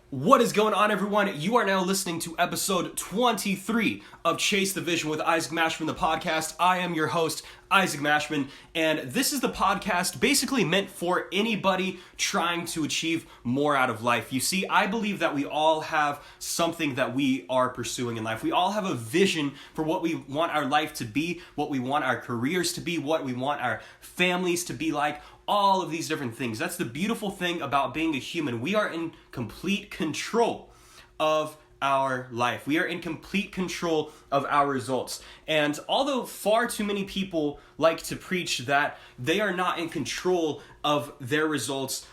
What is going on, everyone? You are now listening to episode 23 of Chase the Vision with Isaac Mashman, the podcast. I am your host, Isaac Mashman, and this is the podcast basically meant for anybody trying to achieve more out of life. You see, I believe that we all have something that we are pursuing in life. We all have a vision for what we want our life to be, what we want our careers to be, what we want our families to be like. All of these different things. That's the beautiful thing about being a human. We are in complete control of our life. We are in complete control of our results. And although far too many people like to preach that they are not in control of their results,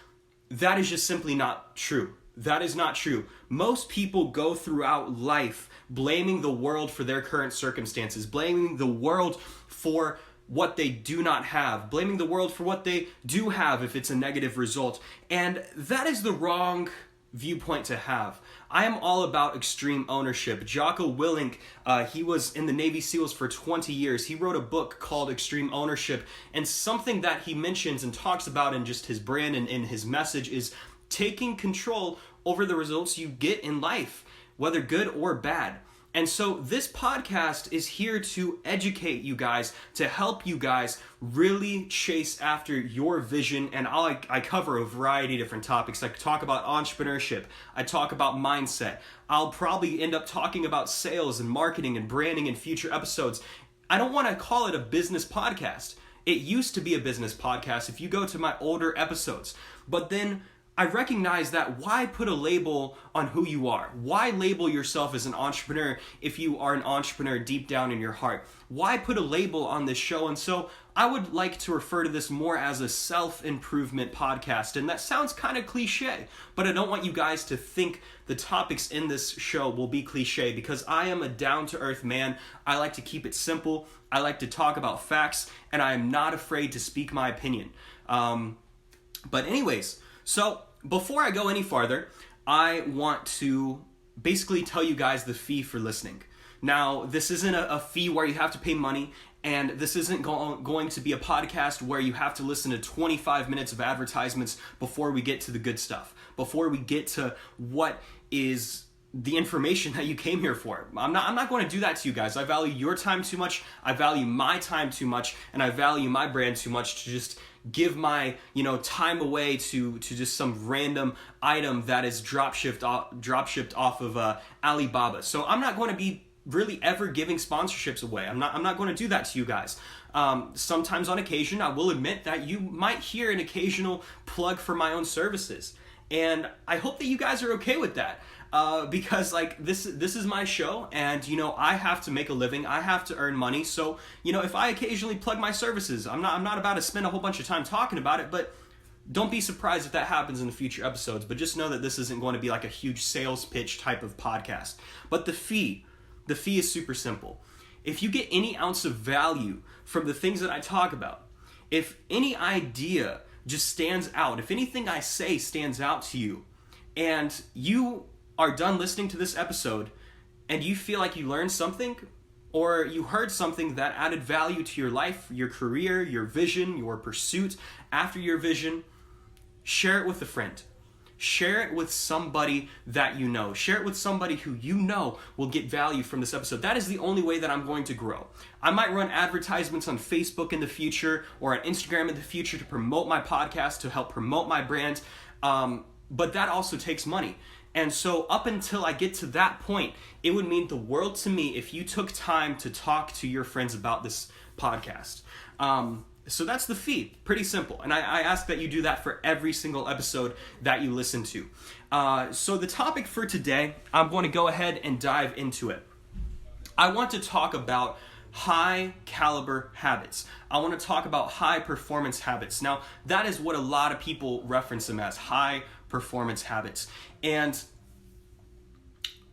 that is just simply not true. That is not true. Most people go throughout life blaming the world for their current circumstances, blaming the world for what they do not have, blaming the world for what they do have if it's a negative result. And that is the wrong viewpoint to have. I am all about extreme ownership. Jocko Willink, he was in the Navy SEALs for 20 years. He wrote a book called Extreme Ownership, and something that he mentions and talks about in just his brand and in his message is taking control over the results you get in life, whether good or bad. And so this podcast is here to educate you guys, to help you guys really chase after your vision. And I cover a variety of different topics. I talk about entrepreneurship. I talk about mindset. I'll probably end up talking about sales and marketing and branding in future episodes. I don't want to call it a business podcast. It used to be a business podcast if you go to my older episodes. But then I recognize that why put a label on who you are? Why label yourself as an entrepreneur if you are an entrepreneur deep down in your heart? Why put a label on this show? And so I would like to refer to this more as a self-improvement podcast. And that sounds kind of cliche, but I don't want you guys to think the topics in this show will be cliche, because I am a down-to-earth man. I like to keep it simple. I like to talk about facts, and I am not afraid to speak my opinion. But anyways, so before I go any farther, I want to basically tell you guys the fee for listening. Now, this isn't a fee where you have to pay money, and this isn't going to be a podcast where you have to listen to 25 minutes of advertisements before we get to the good stuff, before we get to what is the information that you came here for. I'm not going to do that to you guys. I value your time too much, I value my time too much, and I value my brand too much to just give my time away to just some random item that is drop shipped off of Alibaba. So I'm not going to be really ever giving sponsorships away. I'm not going to do that to you guys. Sometimes on occasion, I will admit that you might hear an occasional plug for my own services, and I hope that you guys are okay with that. Because this is my show, and I have to make a living, I have to earn money. So if I occasionally plug my services, I'm not about to spend a whole bunch of time talking about it, but don't be surprised if that happens in the future episodes. But just know that this isn't going to be like a huge sales pitch type of podcast. But the fee is super simple. If you get any ounce of value from the things that I talk about, if any idea just stands out, if anything I say stands out to you, and you are done listening to this episode and you feel like you learned something, or you heard something that added value to your life, your career, your vision, your pursuit after your vision, share it with a friend. Share it with somebody that you know. Share it with somebody who you know will get value from this episode. That is the only way that I'm going to grow. I might run advertisements on Facebook in the future or on Instagram in the future to promote my podcast, to help promote my brand, but that also takes money. And so up until I get to that point, it would mean the world to me if you took time to talk to your friends about this podcast. So that's the fee. Pretty simple. And I ask that you do that for every single episode that you listen to. So the topic for today, I'm going to go ahead and dive into it. I want to talk about high caliber habits. I want to talk about high performance habits. Now, that is what a lot of people reference them as, high performance habits. And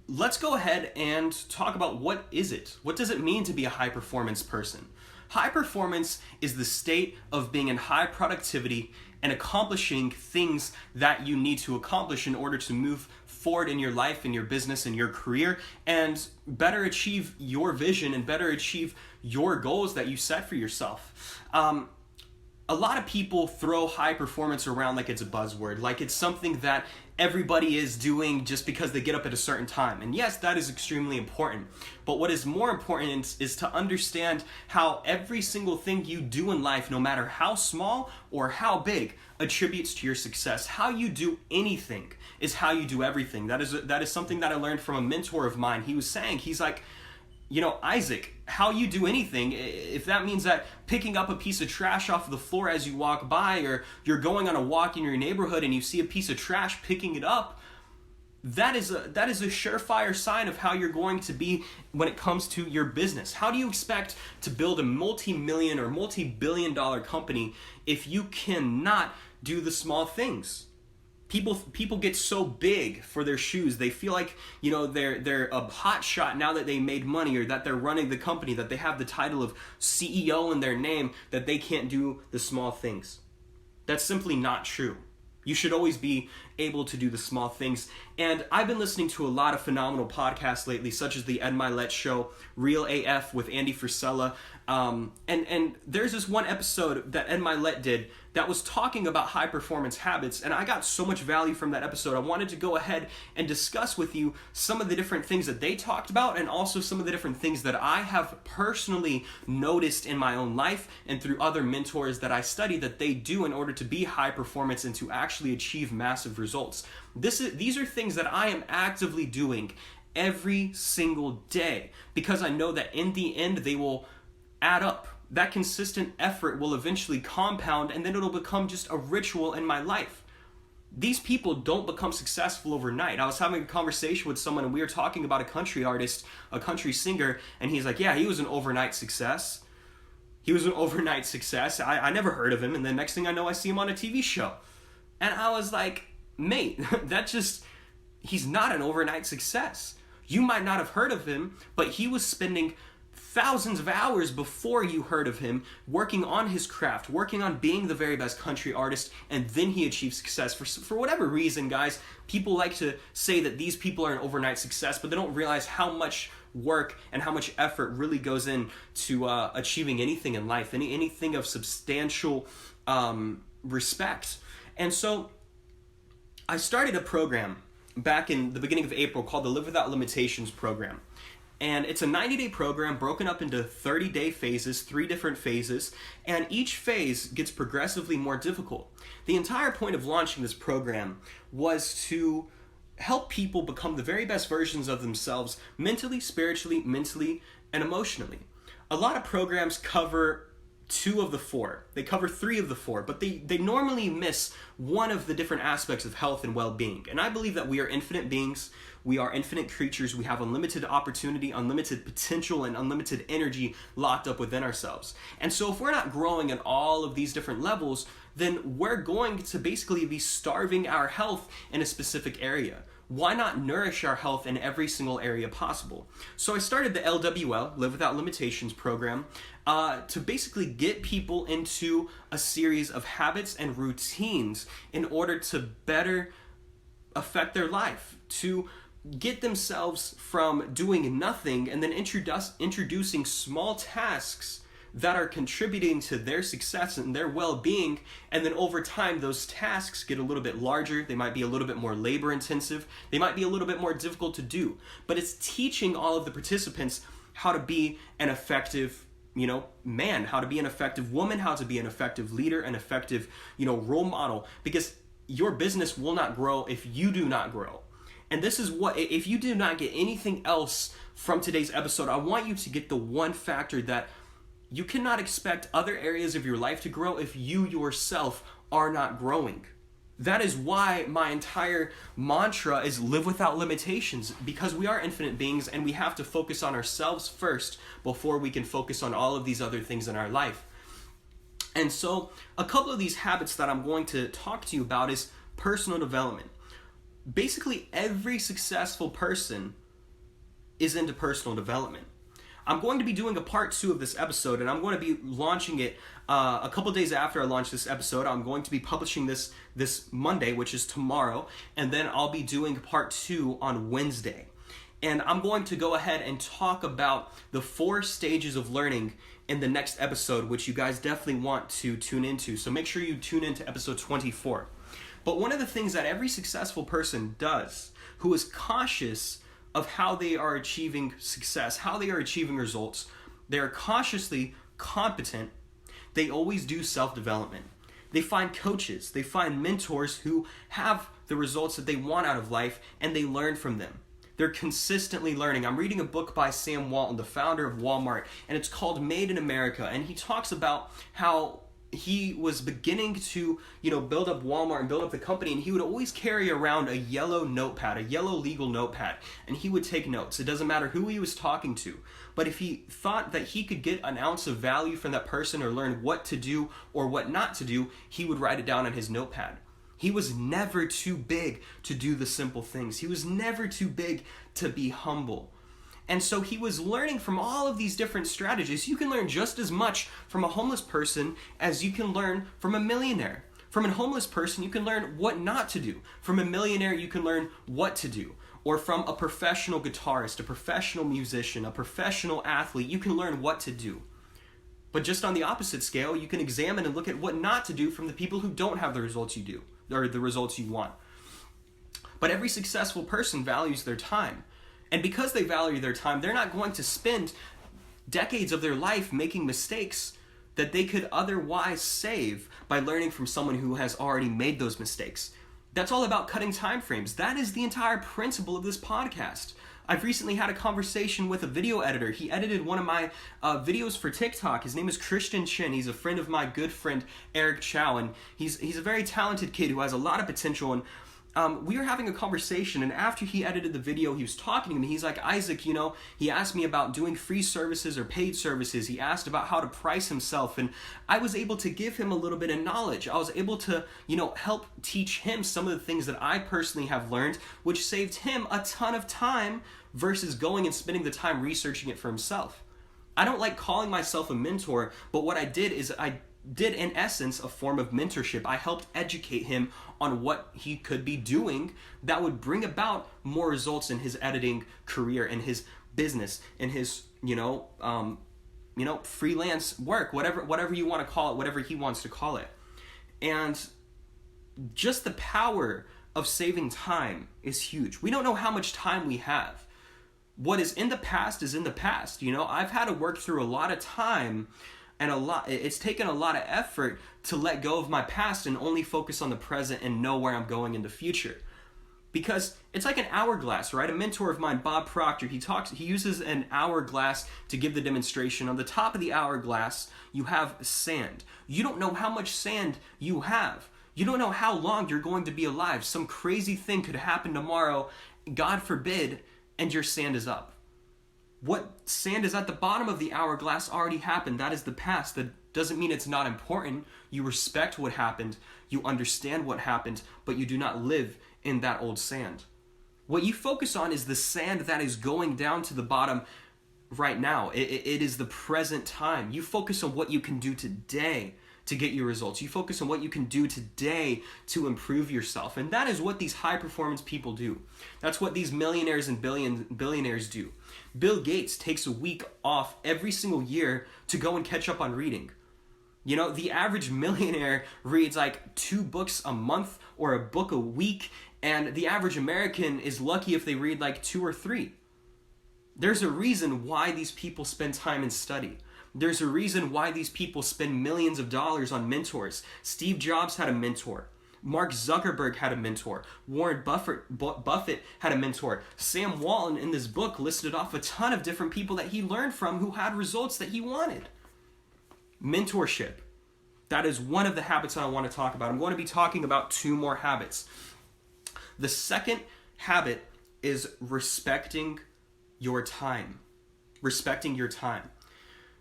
let's go ahead and talk about what is it? What does it mean to be a high performance person? High performance is the state of being in high productivity and accomplishing things that you need to accomplish in order to move forward in your life, in your business, in your career, and better achieve your vision and better achieve your goals that you set for yourself. A lot of people throw high performance around like it's a buzzword, like it's something that everybody is doing just because they get up at a certain time. And yes, that is extremely important. But what is more important is to understand how every single thing you do in life, no matter how small or how big, attributes to your success. How you do anything is how you do everything. That is something that I learned from a mentor of mine. He was saying, he's like, Isaac, how you do anything, if that means that picking up a piece of trash off the floor as you walk by, or you're going on a walk in your neighborhood and you see a piece of trash, picking it up, that is a surefire sign of how you're going to be when it comes to your business. How do you expect to build a multi-million or multi-billion-dollar company if you cannot do the small things? People get so big for their shoes. They feel like, they're a hot shot now that they made money, or that they're running the company, that they have the title of CEO in their name, that they can't do the small things. That's simply not true. You should always be able to do the small things. And I've been listening to a lot of phenomenal podcasts lately, such as the Ed Mylett Show, Real AF with Andy Frisella. And there's this one episode that Ed Mylett did that was talking about high performance habits, and I got so much value from that episode. I wanted to go ahead and discuss with you some of the different things that they talked about, and also some of the different things that I have personally noticed in my own life and through other mentors that I study that they do in order to be high performance and to actually achieve massive results. These are things that I am actively doing every single day, because I know that in the end they will add up. That consistent effort will eventually compound, and then it'll become just a ritual in my life. These people don't become successful overnight. I was having a conversation with someone, and we were talking about a country artist, a country singer, and he's like, yeah, he was an overnight success. He was an overnight success. I never heard of him, and the next thing I know, I see him on a TV show. And I was like, mate, he's not an overnight success. You might not have heard of him, but he was spending thousands of hours before you heard of him working on his craft, working on being the very best country artist, and then he achieved success. For whatever reason, guys, people like to say that these people are an overnight success, but they don't realize how much work and how much effort really goes into achieving anything in life, anything of substantial respect. And so I started a program back in the beginning of April called the Live Without Limitations program. And it's a 90-day program broken up into 30-day phases, 3 different phases, and each phase gets progressively more difficult. The entire point of launching this program was to help people become the very best versions of themselves mentally, spiritually, mentally, and emotionally. A lot of programs cover 2 of the 4. They cover 3 of the 4, but they normally miss one of the different aspects of health and well-being. And I believe that we are infinite beings. We are infinite creatures. We have unlimited opportunity, unlimited potential, and unlimited energy locked up within ourselves. And so if we're not growing at all of these different levels, then we're going to basically be starving our health in a specific area. Why not nourish our health in every single area possible? So I started the LWL, Live Without Limitations program, to basically get people into a series of habits and routines in order to better affect their life, to get themselves from doing nothing and then introducing small tasks that are contributing to their success and their well-being, and then over time those tasks get a little bit larger. They might be a little bit more labor intensive, they might be a little bit more difficult to do, but it's teaching all of the participants how to be an effective man, how to be an effective woman, how to be an effective leader, an effective role model, because your business will not grow if you do not grow. And this is what, if you do not get anything else from today's episode, I want you to get the one factor that you cannot expect other areas of your life to grow if you yourself are not growing. That is why my entire mantra is live without limitations, because we are infinite beings and we have to focus on ourselves first before we can focus on all of these other things in our life. And so a couple of these habits that I'm going to talk to you about is personal development. Basically, every successful person is into personal development. I'm going to be doing a part 2 of this episode, and I'm going to be launching it a couple days after I launch this episode. I'm going to be publishing this Monday, which is tomorrow, and then I'll be doing part 2 on Wednesday. And I'm going to go ahead and talk about the 4 stages of learning in the next episode, which you guys definitely want to tune into. So make sure you tune into episode 24. But one of the things that every successful person does, who is cautious of how they are achieving success, how they are achieving results, they are cautiously competent. They always do self-development. They find coaches, they find mentors who have the results that they want out of life, and they learn from them. They're consistently learning. I'm reading a book by Sam Walton, the founder of Walmart, and it's called Made in America. And he talks about how he was beginning to, build up Walmart and build up the company, and he would always carry around a yellow notepad, a yellow legal notepad, and he would take notes. It doesn't matter who he was talking to, but if he thought that he could get an ounce of value from that person or learn what to do or what not to do, he would write it down on his notepad. He was never too big to do the simple things. He was never too big to be humble. And so he was learning from all of these different strategies. You can learn just as much from a homeless person as you can learn from a millionaire. From a homeless person, you can learn what not to do. From a millionaire, you can learn what to do. Or from a professional guitarist, a professional musician, a professional athlete, you can learn what to do. But just on the opposite scale, you can examine and look at what not to do from the people who don't have the results you do, or the results you want. But every successful person values their time. And because they value their time, they're not going to spend decades of their life making mistakes that they could otherwise save by learning from someone who has already made those mistakes. That's all about cutting time frames. That is the entire principle of this podcast. I've recently had a conversation with a video editor. He edited one of my videos for TikTok. His name is Christian Chin. He's a friend of my good friend Eric Chow, and he's a very talented kid who has a lot of potential. And we were having a conversation, and after he edited the video, he was talking to me. He's like, Isaac, he asked me about doing free services or paid services. He asked about how to price himself, and I was able to give him a little bit of knowledge. I was able to, help teach him some of the things that I personally have learned, which saved him a ton of time versus going and spending the time researching it for himself. I don't like calling myself a mentor, but what I did is I did in essence a form of mentorship. I helped educate him on what he could be doing that would bring about more results in his editing career, in his business, in his freelance work, whatever you want to call it, whatever he wants to call it. And just the power of saving time is huge. We don't know how much time we have. What is in the past is in the past. I've had to work through a lot of time, and it's taken a lot of effort to let go of my past and only focus on the present and know where I'm going in the future. Because it's like an hourglass, right? A mentor of mine, Bob Proctor, he uses an hourglass to give the demonstration. On the top of the hourglass, you have sand. You don't know how much sand you have. You don't know how long you're going to be alive. Some crazy thing could happen tomorrow, God forbid, and your sand is up. What sand is at the bottom of the hourglass already happened. That is the past. That doesn't mean it's not important. You respect what happened. You understand what happened, but you do not live in that old sand. What you focus on is the sand that is going down to the bottom right now. It is the present time. You focus on what you can do today to get your results. You focus on what you can do today to improve yourself. And that is what these high performance people do. That's what these millionaires and billionaires do. Bill Gates takes a week off every single year to go and catch up on reading. The average millionaire reads like 2 books a month or a book a week, and the average American is lucky if they read like 2 or 3. There's a reason why these people spend time and study. There's a reason why these people spend millions of dollars on mentors. Steve Jobs had a mentor. Mark Zuckerberg had a mentor. Warren Buffett had a mentor. Sam Walton in this book listed off a ton of different people that he learned from who had results that he wanted. Mentorship. That is one of the habits I want to talk about. I'm going to be talking about 2 more habits. The second habit is respecting your time. Respecting your time.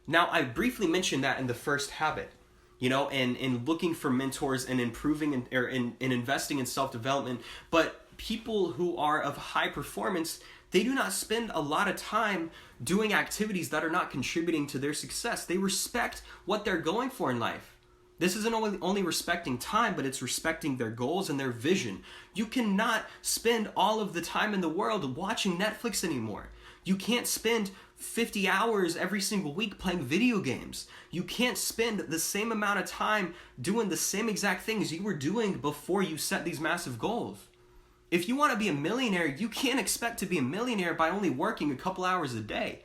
Now, I briefly mentioned that in the first habit, in looking for mentors and improving in investing in self-development. But people who are of high performance, they do not spend a lot of time doing activities that are not contributing to their success. They respect what they're going for in life. This isn't only respecting time, but it's respecting their goals and their vision. You cannot spend all of the time in the world watching Netflix anymore. You can't spend 50 hours every single week playing video games. You can't spend the same amount of time doing the same exact things you were doing before you set these massive goals. If you want to be a millionaire, you can't expect to be a millionaire by only working a couple hours a day.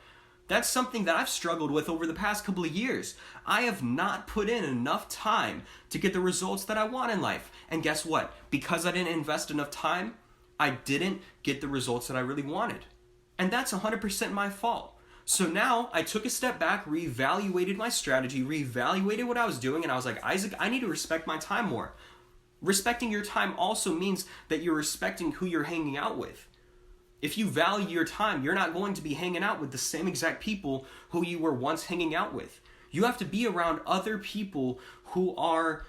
That's something that I've struggled with over the past couple of years. I have not put in enough time to get the results that I want in life. And guess what? Because I didn't invest enough time, I didn't get the results that I really wanted. And that's 100% my fault. So now I took a step back, reevaluated my strategy, reevaluated what I was doing, and I was like, Isaac, I need to respect my time more. Respecting your time also means that you're respecting who you're hanging out with. If you value your time, you're not going to be hanging out with the same exact people who you were once hanging out with. You have to be around other people who are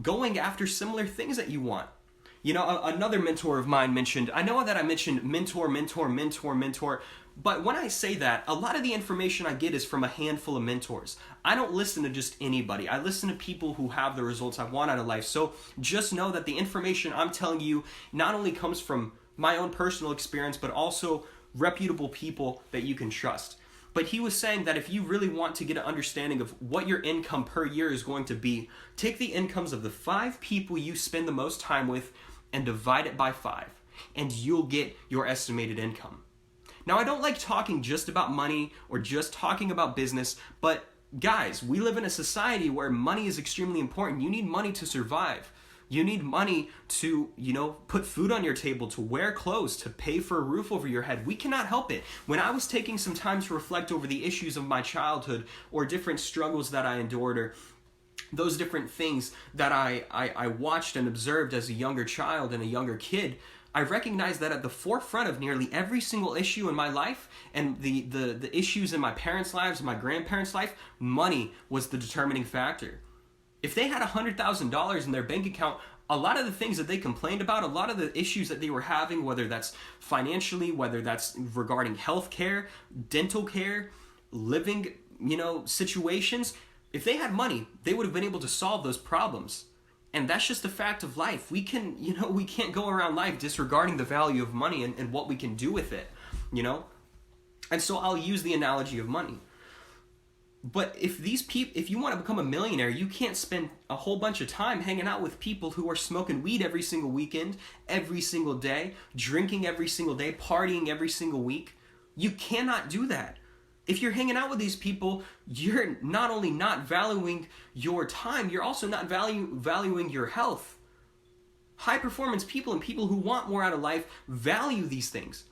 going after similar things that you want. You know, another mentor of mine mentioned, I know that I mentioned mentor, but when I say that, a lot of the information I get is from a handful of mentors. I don't listen to just anybody. I listen to people who have the results I want out of life. So just know that the information I'm telling you not only comes from my own personal experience, but also reputable people that you can trust. But he was saying that if you really want to get an understanding of what your income per year is going to be, take the incomes of the 5 people you spend the most time with and divide it by 5, and you'll get your estimated income. Now, I don't like talking just about money or just talking about business, but guys, we live in a society where money is extremely important. You need money to survive. You need money to, put food on your table, to wear clothes, to pay for a roof over your head. We cannot help it. When I was taking some time to reflect over the issues of my childhood or different struggles that I endured or those different things that I watched and observed as a younger child and a younger kid, I recognized that at the forefront of nearly every single issue in my life and the issues in my parents' lives and my grandparents' life, money was the determining factor. If they had $100,000 in their bank account, a lot of the things that they complained about, a lot of the issues that they were having, whether that's financially, whether that's regarding health care, dental care, living, situations, if they had money, they would have been able to solve those problems. And that's just a fact of life. We can't go around life disregarding the value of money and what we can do with it, And so I'll use the analogy of money. But if you want to become a millionaire, you can't spend a whole bunch of time hanging out with people who are smoking weed every single weekend, every single day, drinking every single day, partying every single week. You cannot do that. If you're hanging out with these people, you're not only not valuing your time, you're also not valuing your health. High performance people and people who want more out of life value these things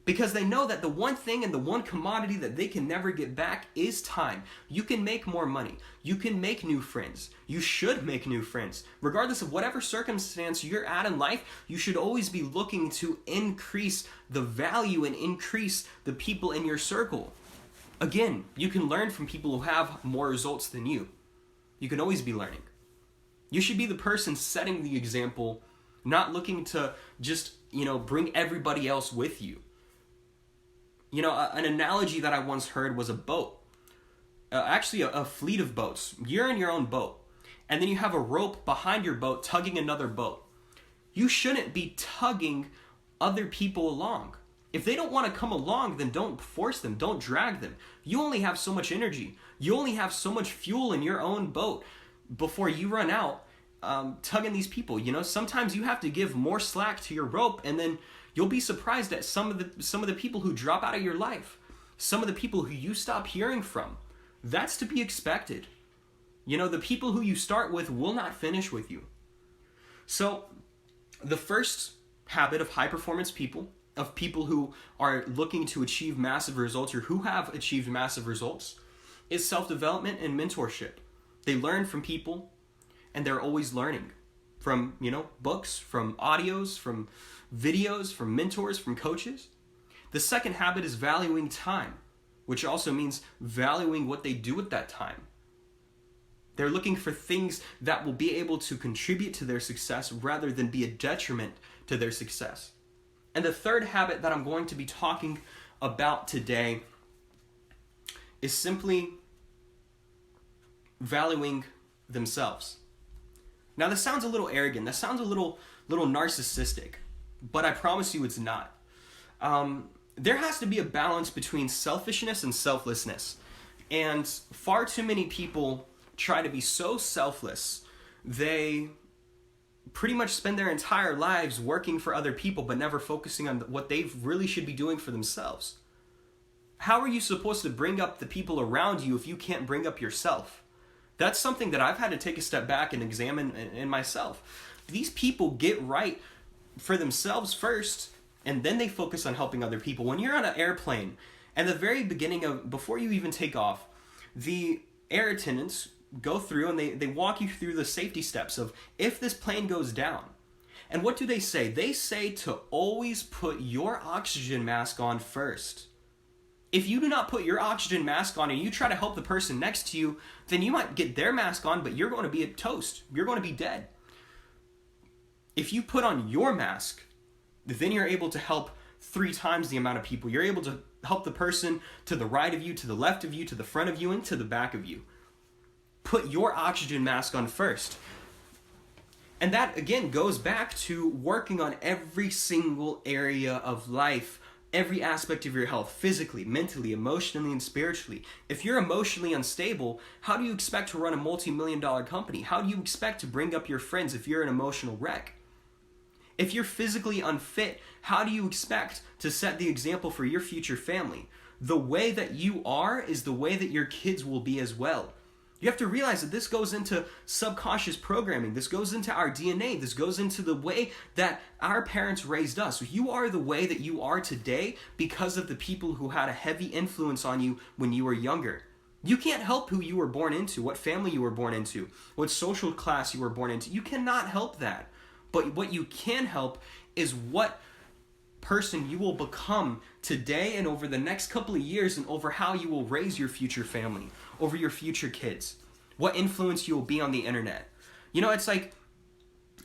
because they know that the one thing and the one commodity that they can never get back is time. You can make more money. You can make new friends. You should make new friends. Regardless of whatever circumstance you're at in life, you should always be looking to increase the value and increase the people in your circle. Again, you can learn from people who have more results than you. You can always be learning. You should be the person setting the example, not looking to just, bring everybody else with you. An analogy that I once heard was a boat. Actually, a fleet of boats. You're in your own boat. And then you have a rope behind your boat tugging another boat. You shouldn't be tugging other people along. If they don't want to come along, then don't force them. Don't drag them. You only have so much energy. You only have so much fuel in your own boat before you run out tugging these people. Sometimes you have to give more slack to your rope, and then you'll be surprised at some of the people who drop out of your life, some of the people who you stop hearing from. That's to be expected. The people who you start with will not finish with you. So the first habit of high performance people, of people who are looking to achieve massive results or who have achieved massive results, is self-development and mentorship. They learn from people, and they're always learning from, books, from audios, from videos, from mentors, from coaches. The second habit is valuing time, which also means valuing what they do with that time. They're looking for things that will be able to contribute to their success rather than be a detriment to their success. And the third habit that I'm going to be talking about today is simply valuing themselves. Now, this sounds a little arrogant. That sounds a little narcissistic, but I promise you it's not. there has to be a balance between selfishness and selflessness. And far too many people try to be so selfless, they pretty much spend their entire lives working for other people but never focusing on what they really should be doing for themselves. How are you supposed to bring up the people around you if you can't bring up yourself? That's something that I've had to take a step back and examine in myself. These people get right for themselves first, and then they focus on helping other people. When you're on an airplane, at the very beginning before you even take off, the air attendants go through and they walk you through the safety steps of if this plane goes down. And what do they say? They say to always put your oxygen mask on first. If you do not put your oxygen mask on and you try to help the person next to you, then you might get their mask on, but you're going to be a toast. You're going to be dead. If you put on your mask, then you're able to help 3 times the amount of people. You're able to help the person to the right of you, to the left of you, to the front of you, and to the back of you. Put your oxygen mask on first. And that, again, goes back to working on every single area of life, every aspect of your health, physically, mentally, emotionally, and spiritually. If you're emotionally unstable, how do you expect to run a multi-million-dollar company? How do you expect to bring up your friends if you're an emotional wreck? If you're physically unfit, how do you expect to set the example for your future family? The way that you are is the way that your kids will be as well. You have to realize that this goes into subconscious programming. This goes into our DNA. This goes into the way that our parents raised us. You are the way that you are today because of the people who had a heavy influence on you when you were younger. You can't help who you were born into, what family you were born into, what social class you were born into. You cannot help that. But what you can help is what person you will become today and over the next couple of years, and over how you will raise your future family, over your future kids, what influence you will be on the internet. You know, it's like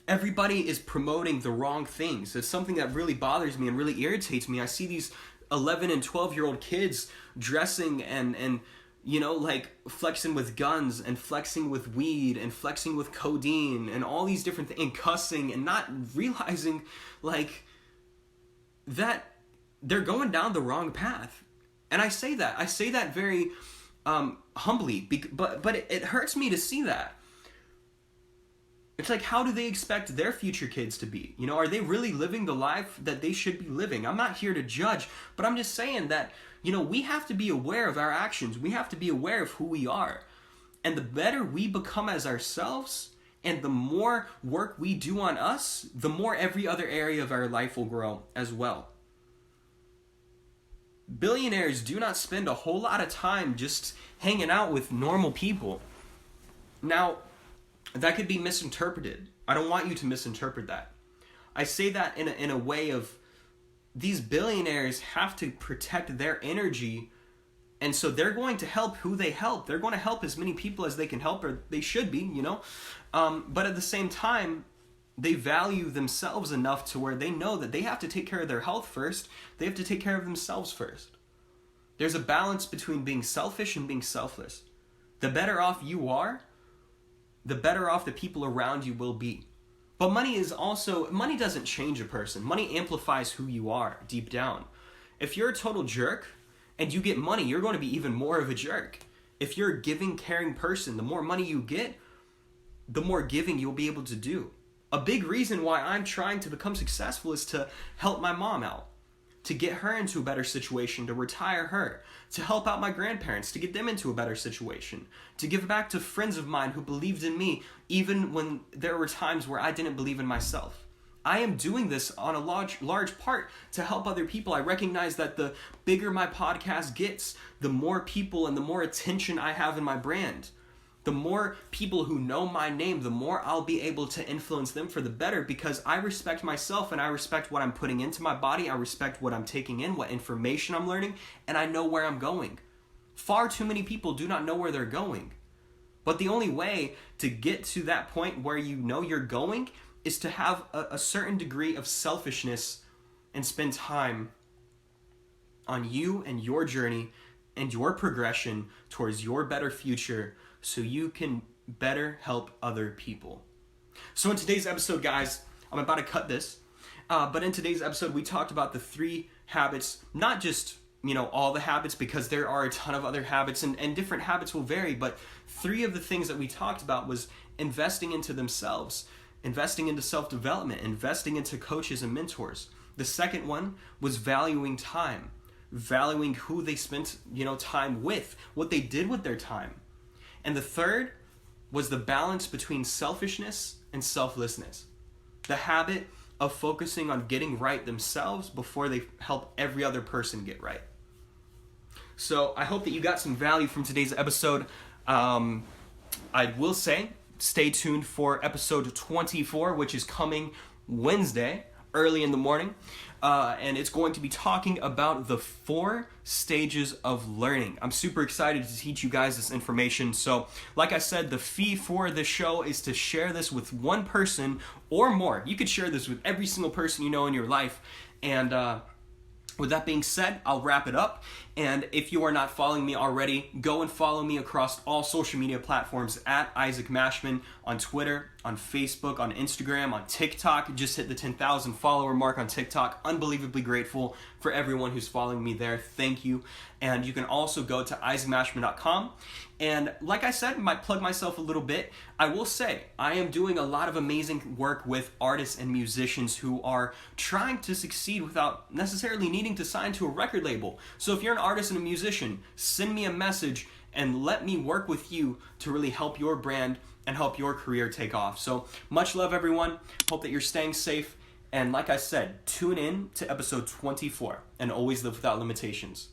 everybody is promoting the wrong things. It's something that really bothers me and really irritates me. I see these 11 and 12-year-old kids dressing and you know, like flexing with guns and flexing with weed and flexing with codeine and all these different things, and cussing, and not realizing like that they're going down the wrong path. And I say that very humbly, but it hurts me to see that. It's like, how do they expect their future kids to be? You know, are they really living the life that they should be living? I'm not here to judge, but I'm just saying that, you know, we have to be aware of our actions. We have to be aware of who we are. And the better we become as ourselves, and the more work we do on us, the more every other area of our life will grow as well. Billionaires do not spend a whole lot of time just hanging out with normal people. Now, that could be misinterpreted. I don't want you to misinterpret that. I say that in a way of, these billionaires have to protect their energy, and so they're going to help who they help. They're going to help as many people as they can help, or they should be, you know. But at the same time, they value themselves enough to where they know that they have to take care of their health first. They have to take care of themselves first. There's a balance between being selfish and being selfless. The better off you are, the better off the people around you will be. But money doesn't change a person. Money amplifies who you are deep down. If you're a total jerk and you get money, you're going to be even more of a jerk. If you're a giving, caring person, the more money you get, the more giving you'll be able to do. A big reason why I'm trying to become successful is to help my mom out, to get her into a better situation, to retire her, to help out my grandparents, to get them into a better situation, to give back to friends of mine who believed in me even when there were times where I didn't believe in myself. I am doing this on a large part to help other people. I recognize that the bigger my podcast gets, the more people and the more attention I have in my brand. The more people who know my name, the more I'll be able to influence them for the better, because I respect myself and I respect what I'm putting into my body. I respect what I'm taking in, what information I'm learning, and I know where I'm going. Far too many people do not know where they're going. But the only way to get to that point where you know you're going is to have a certain degree of selfishness and spend time on you and your journey and your progression towards your better future, so you can better help other people. So in today's episode, guys, I'm about to cut this, But in today's episode, we talked about the 3 habits, not just, all the habits, because there are a ton of other habits and different habits will vary. But 3 of the things that we talked about was investing into themselves, investing into self-development, investing into coaches and mentors. The second one was valuing time, valuing who they spent, time with, what they did with their time. And the third was the balance between selfishness and selflessness. The habit of focusing on getting right themselves before they help every other person get right. So I hope that you got some value from today's episode. I will say, stay tuned for episode 24, which is coming Wednesday, early in the morning. And it's going to be talking about the 4 stages of learning. I'm super excited to teach you guys this information. So, like I said, the fee for this show is to share this with one person or more. You could share this with every single person you know in your life. And with that being said, I'll wrap it up. And if you are not following me already, go and follow me across all social media platforms at Isaac Mashman on Twitter, on Facebook, on Instagram, on TikTok. Just hit the 10,000 follower mark on TikTok. Unbelievably grateful for everyone who's following me there. Thank you. And you can also go to isaacmashman.com. And like I said, I might plug myself a little bit. I will say I am doing a lot of amazing work with artists and musicians who are trying to succeed without necessarily needing to sign to a record label. So if you're an artist and a musician, send me a message and let me work with you to really help your brand and help your career take off. So much love, everyone. Hope that you're staying safe. And like I said, tune in to episode 24 and always live without limitations.